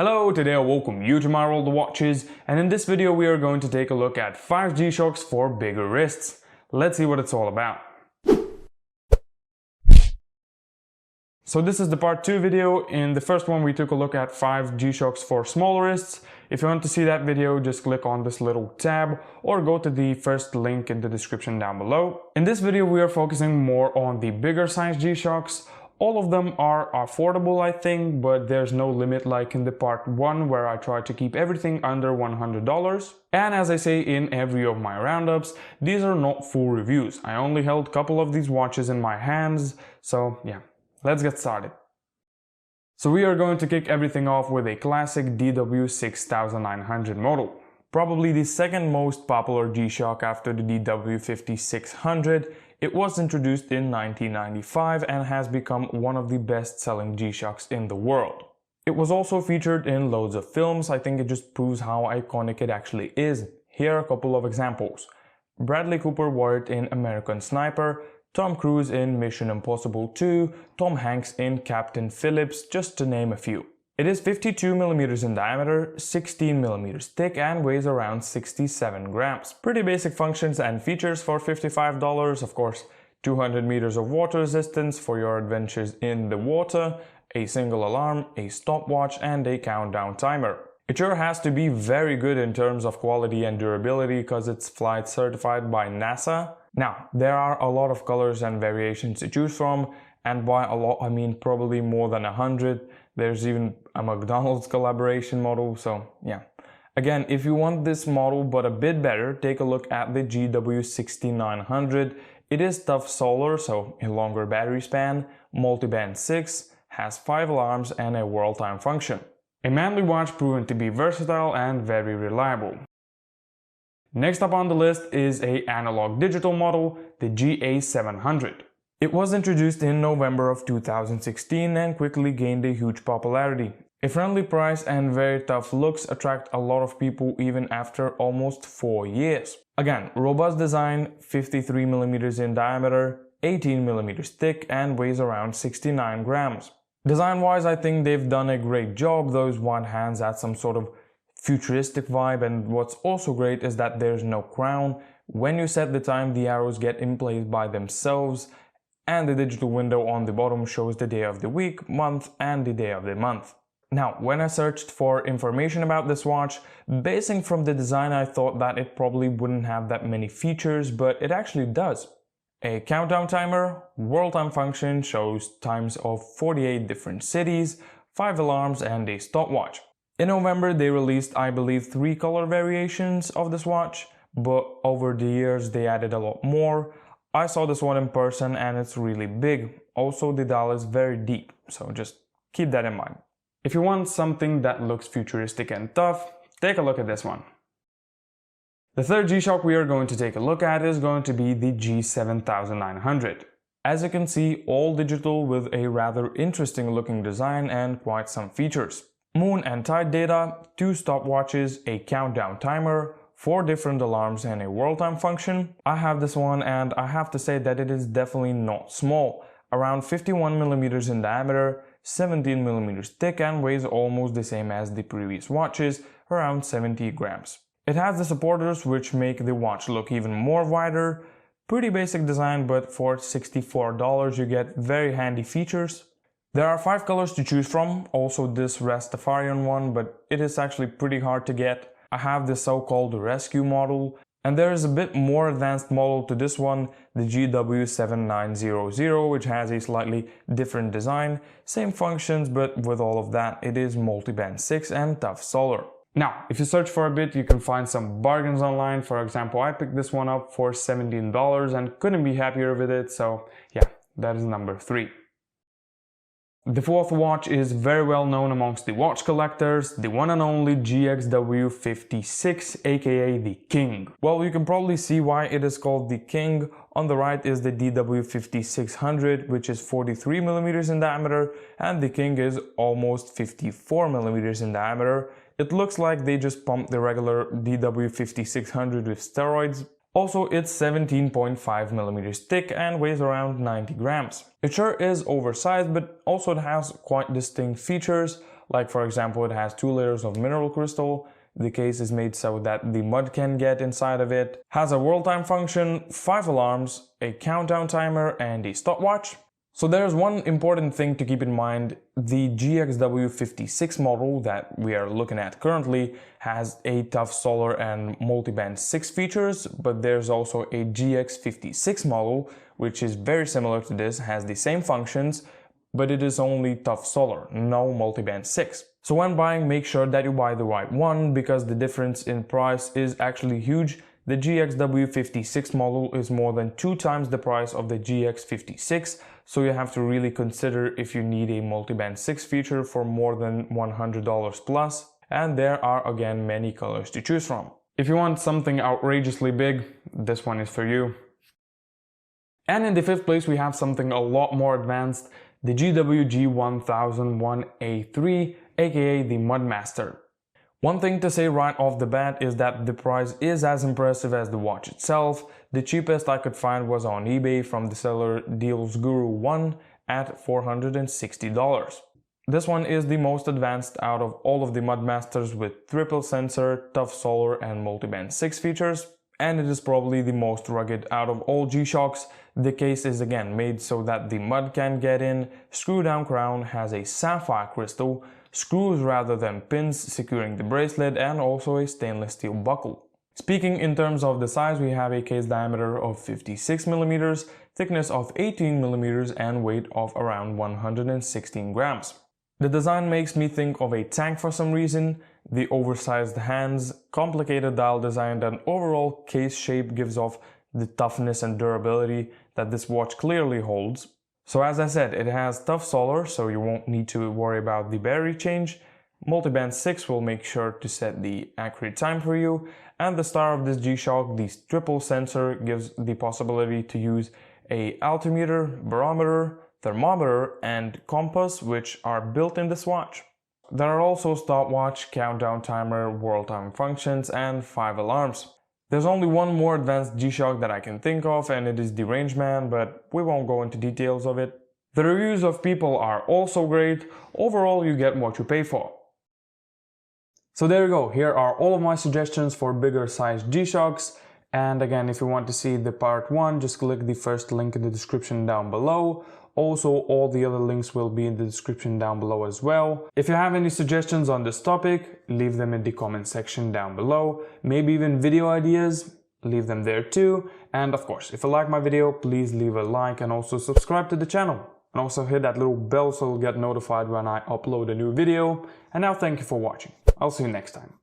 Hello, today I welcome you to my world of watches, and in this video we are going to take a look at 5 G-Shocks for bigger wrists. Let's see what it's all about. So this is the part 2 video. In the first one we took a look at 5 G-Shocks for smaller wrists. If you want to see that video, just click on this little tab or go to the first link in the description down below. In this video we are focusing more on the bigger size G-Shocks. All of them are affordable, I think, but there's no limit like in the part 1 where I try to keep everything under $100. And as I say in every of my roundups, these are not full reviews. I only held a couple of these watches in my hands, so yeah, let's get started. So we are going to kick everything off with a classic DW-6900 model. Probably the second most popular G-Shock after the DW-5600. It was introduced in 1995 and has become one of the best-selling G-Shocks in the world. It was also featured in loads of films. I think it just proves how iconic it actually is. Here are a couple of examples. Bradley Cooper wore it in American Sniper, Tom Cruise in Mission Impossible 2, Tom Hanks in Captain Phillips, just to name a few. It is 52mm in diameter, 16mm thick, and weighs around 67 grams. Pretty basic functions and features for $55, of course. 200 meters of water resistance for your adventures in the water, a single alarm, a stopwatch, and a countdown timer. It sure has to be very good in terms of quality and durability because it's flight certified by NASA. Now, there are a lot of colors and variations to choose from, and by a lot I mean probably more than 100. There's even a McDonald's collaboration model, so yeah. Again, if you want this model but a bit better, take a look at the GW6900. It is tough solar, so a longer battery span, multi-band 6, has 5 alarms and a world time function. A manly watch proven to be versatile and very reliable. Next up on the list is a analog digital model, the GA700. It was introduced in November of 2016 and quickly gained a huge popularity. A friendly price and very tough looks attract a lot of people even after almost 4 years. Again, robust design, 53mm in diameter, 18mm thick, and weighs around 69 grams. Design-wise, I think they've done a great job. Those wide hands add some sort of futuristic vibe, and what's also great is that there's no crown. When you set the time, the arrows get in place by themselves, and the digital window on the bottom shows the day of the week, month, and the day of the month. Now, when I searched for information about this watch, basing from the design, I thought that it probably wouldn't have that many features, but it actually does. A countdown timer, world time function shows times of 48 different cities, 5 alarms, and a stopwatch. In November, they released, I believe, 3 color variations of this watch, but over the years they added a lot more. I saw this one in person and it's really big. Also, the dial is very deep, so just keep that in mind. If you want something that looks futuristic and tough, take a look at this one. The third G-Shock we are going to take a look at is going to be the G7900. As you can see, all digital with a rather interesting looking design and quite some features. Moon and tide data, 2 stopwatches, a countdown timer, 4 different alarms, and a world time function. I have this one and I have to say that it is definitely not small. Around 51mm in diameter, 17mm thick, and weighs almost the same as the previous watches, around 70 grams. It has the supporters which make the watch look even more wider. Pretty basic design, but for $64 you get very handy features. There are 5 colors to choose from, also this Rastafarian one, but it is actually pretty hard to get. I have the so-called rescue model, and there is a bit more advanced model to this one, the GW7900, which has a slightly different design, same functions, but with all of that, it is multi-band 6 and tough solar. Now, if you search for a bit, you can find some bargains online. For example, I picked this one up for $17 and couldn't be happier with it, so yeah, that is number 3. The fourth watch is very well known amongst the watch collectors, the one and only GXW56, aka the King. Well, you can probably see why it is called the King. On the right is the DW5600, which is 43mm in diameter, and the King is almost 54mm in diameter. It looks like they just pumped the regular DW5600 with steroids. Also, it's 17.5mm thick and weighs around 90 grams. It sure is oversized, but also it has quite distinct features. Like for example, it has 2 layers of mineral crystal. The case is made so that the mud can get inside of it. Has a world time function, 5 alarms, a countdown timer, and a stopwatch. So there's one important thing to keep in mind. The GXW56 model that we are looking at currently has a tough solar and multiband 6 features, but there's also a GX56 model which is very similar to this, has the same functions, but it is only tough solar, no multiband 6. So when buying, make sure that you buy the right one, because the difference in price is actually huge. The GXW56 model is more than 2 times the price of the GX56, so you have to really consider if you need a multiband 6 feature for more than $100 plus, and there are again many colors to choose from. If you want something outrageously big, this one is for you. And in the 5th place we have something a lot more advanced, the GWG-1000-1A3, aka the Mudmaster. One thing to say right off the bat is that the price is as impressive as the watch itself. The cheapest I could find was on eBay from the seller DealsGuru1 at $460. This one is the most advanced out of all of the Mudmasters, with triple sensor, tough solar and multiband 6 features, and it is probably the most rugged out of all G-Shocks. The case is again made so that the mud can get in, screw down crown has a sapphire crystal, screws rather than pins securing the bracelet, and also a stainless steel buckle. Speaking in terms of the size, we have a case diameter of 56 mm, thickness of 18 mm and weight of around 116 grams. The design makes me think of a tank for some reason. The oversized hands, complicated dial design, and overall case shape gives off the toughness and durability that this watch clearly holds. So as I said, it has tough solar, so you won't need to worry about the battery change. Multiband 6 will make sure to set the accurate time for you, and the star of this G-Shock, the triple sensor, gives the possibility to use a altimeter, barometer, thermometer, and compass, which are built in this watch. There are also stopwatch, countdown timer, world time functions, and 5 alarms. There's only one more advanced G-Shock that I can think of, and it is the Rangeman, but we won't go into details of it. The reviews of people are also great. Overall, you get what you pay for. So there you go, here are all of my suggestions for bigger sized G-Shocks. And again, if you want to see the part 1, just click the first link in the description down below. Also, all the other links will be in the description down below as well. If you have any suggestions on this topic, leave them in the comment section down below. Maybe even video ideas, leave them there too. And of course, if you like my video, please leave a like and also subscribe to the channel. And also hit that little bell so you'll get notified when I upload a new video. And now thank you for watching. I'll see you next time.